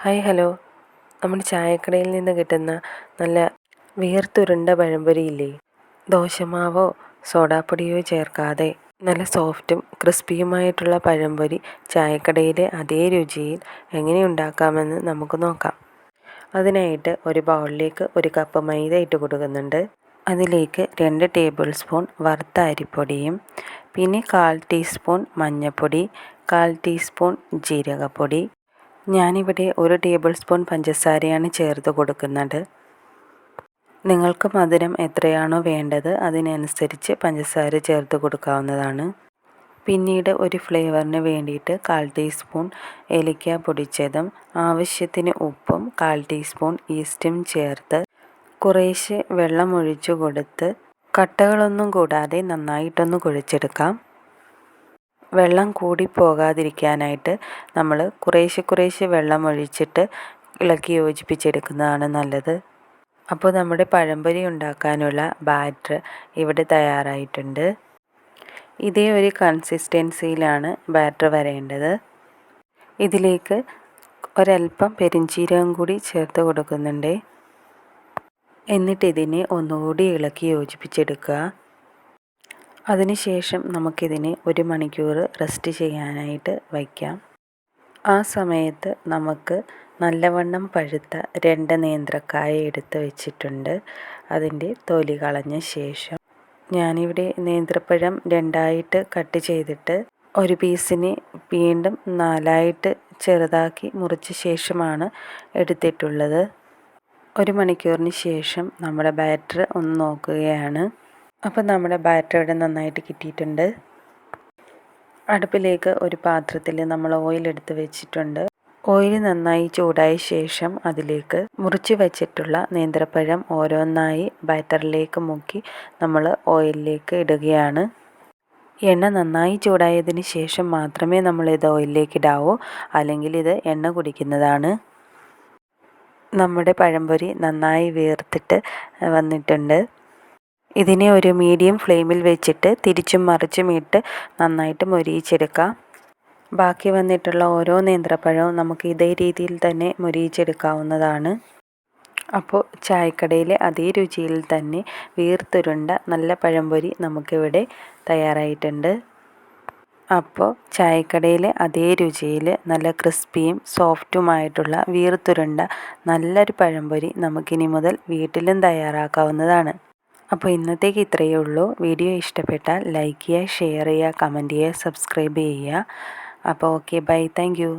Hi hello. നമ്മുടെ ചായക്കടയിൽ നിന്ന് കിട്ടുന്ന നല്ല വീർത്തുരുണ്ട പഴംപൊരിയില്ലേ, ദോശമാവോ സോഡാപ്പൊടിയോ ചേർക്കാതെ നല്ല സോഫ്റ്റും ക്രിസ്പിയുമായിട്ടുള്ള പഴംപൊരി ചായക്കടയിലെ അതേ രുചിയിൽ എങ്ങനെ ഉണ്ടാക്കാമെന്ന് നമുക്ക് നോക്കാം. അതിനായിട്ട് ഒരു ബൗളിലേക്ക് 1 കപ്പ് മൈദ ഇട്ട് കൊടുക്കുന്നുണ്ട്. അതിലേക്ക് 2 ടേബിൾ സ്പൂൺ വറുത്ത അരിപ്പൊടിയും പിന്നെ 1/4 ടീസ്പൂൺ മഞ്ഞൾപ്പൊടി, 1/4 ടീസ്പൂൺ ജീരകപ്പൊടി. ഞാനിവിടെ 1 ടേബിൾ സ്പൂൺ പഞ്ചസാരയാണ് ചേർത്ത് കൊടുക്കുന്നത്. നിങ്ങൾക്ക് മധുരം എത്രയാണോ വേണ്ടത് അതിനനുസരിച്ച് പഞ്ചസാര ചേർത്ത് കൊടുക്കാവുന്നതാണ്. പിന്നീട് ഒരു ഫ്ലേവറിന് വേണ്ടിയിട്ട് 1/4 ടീസ്പൂൺ ഏലക്ക പൊടിച്ചതും ആവശ്യത്തിന് ഉപ്പും 1/4 ടീസ്പൂൺ ഈസ്റ്റും ചേർത്ത് കുറേശ്ശെ വെള്ളം ഒഴിച്ചു കൊടുത്ത് കട്ടകളൊന്നും കൂടാതെ നന്നായിട്ടൊന്ന് കുഴച്ചെടുക്കാം. വെള്ളം കൂടി പോകാതിരിക്കാനായിട്ട് നമ്മൾ കുറേശ്ശെ വെള്ളം ഒഴിച്ചിട്ട് ഇളക്കി യോജിപ്പിച്ചെടുക്കുന്നതാണ് നല്ലത്. അപ്പോൾ നമ്മുടെ പഴംപൊരി ഉണ്ടാക്കാനുള്ള ബാറ്റർ ഇവിടെ തയ്യാറായിട്ടുണ്ട്. ഇതേ ഒരു കൺസിസ്റ്റൻസിയിലാണ് ബാറ്റർ വരേണ്ടത്. ഇതിലേക്ക് ഒരൽപ്പം പെരിഞ്ചീരകം കൂടി ചേർത്ത് കൊടുക്കുന്നുണ്ട്. എന്നിട്ട് ഇതിനെ ഒന്നുകൂടി ഇളക്കി യോജിപ്പിച്ചെടുക്കുക. അതിനുശേഷം നമുക്കിതിനെ 1 മണിക്കൂർ റെസ്റ്റ് ചെയ്യാനായിട്ട് വയ്ക്കാം. ആ സമയത്ത് നമുക്ക് നല്ലവണ്ണം പഴുത്ത 2 നേന്ത്രക്കായ എടുത്ത് വെച്ചിട്ടുണ്ട്. അതിൻ്റെ തൊലി കളഞ്ഞ ശേഷം ഞാനിവിടെ നേന്ത്രപ്പഴം 2ആയിട്ട് കട്ട് ചെയ്തിട്ട് ഒരു പീസിനെ വീണ്ടും 4ആയിട്ട് ചെറുതാക്കി മുറിച്ച ശേഷമാണ് എടുത്തിട്ടുള്ളത്. 1 മണിക്കൂറിന് ശേഷം നമ്മുടെ ബാറ്റർ ഒന്ന് നോക്കുകയാണ്. അപ്പോൾ നമ്മുടെ ബാറ്റർ ഇവിടെ നന്നായിട്ട് കിട്ടിയിട്ടുണ്ട്. അടുപ്പിലേക്ക് ഒരു പാത്രത്തിൽ നമ്മൾ ഓയിൽ എടുത്ത് വെച്ചിട്ടുണ്ട്. ഓയിൽ നന്നായി ചൂടായ ശേഷം അതിലേക്ക് മുറിച്ച് വെച്ചിട്ടുള്ള നേന്ത്രപ്പഴം ഓരോന്നായി ബാറ്ററിലേക്ക് മുക്കി നമ്മൾ ഓയിലിലേക്ക് ഇടുകയാണ്. എണ്ണ നന്നായി ചൂടായതിന് ശേഷം മാത്രമേ നമ്മളിത് ഓയിലിലേക്ക് ഇടാവൂ, അല്ലെങ്കിൽ ഇത് എണ്ണ കുടിക്കുന്നതാണ്. നമ്മുടെ പഴംപൊരി നന്നായി വീർത്തിട്ട് വന്നിട്ടുണ്ട്. ഇതിനെ ഒരു മീഡിയം ഫ്ലെയിമിൽ വെച്ചിട്ട് തിരിച്ചും മറിച്ചും ഇട്ട് നന്നായിട്ട് മൊരിയിച്ചെടുക്കാം. ബാക്കി വന്നിട്ടുള്ള ഓരോ നേന്ത്രപ്പഴവും നമുക്ക് ഇതേ രീതിയിൽ തന്നെ മൊരിയിച്ചെടുക്കാവുന്നതാണ്. അപ്പോൾ ചായക്കടയിലെ അതേ രുചിയിൽ തന്നെ വീർത്തുരുണ്ട നല്ല പഴംപൊരി നമുക്കിവിടെ തയ്യാറായിട്ടുണ്ട്. അപ്പോൾ ചായക്കടയിലെ അതേ രുചിയിൽ നല്ല ക്രിസ്പിയും സോഫ്റ്റുമായിട്ടുള്ള വീർത്തുരുണ്ട നല്ലൊരു പഴംപൊരി നമുക്കിനി മുതൽ വീട്ടിലും തയ്യാറാക്കാവുന്നതാണ്. അപ്പോൾ ഇന്നത്തേക്ക് ഇത്രയേ ഉള്ളൂ. വീഡിയോ ഇഷ്ടപ്പെട്ടാൽ ലൈക്ക് ചെയ്യുക, ഷെയർ ചെയ്യുക, കമൻറ്റ് ചെയ്യുക, സബ്സ്ക്രൈബ് ചെയ്യുക. അപ്പോൾ ഓക്കെ, ബൈ, താങ്ക് യു.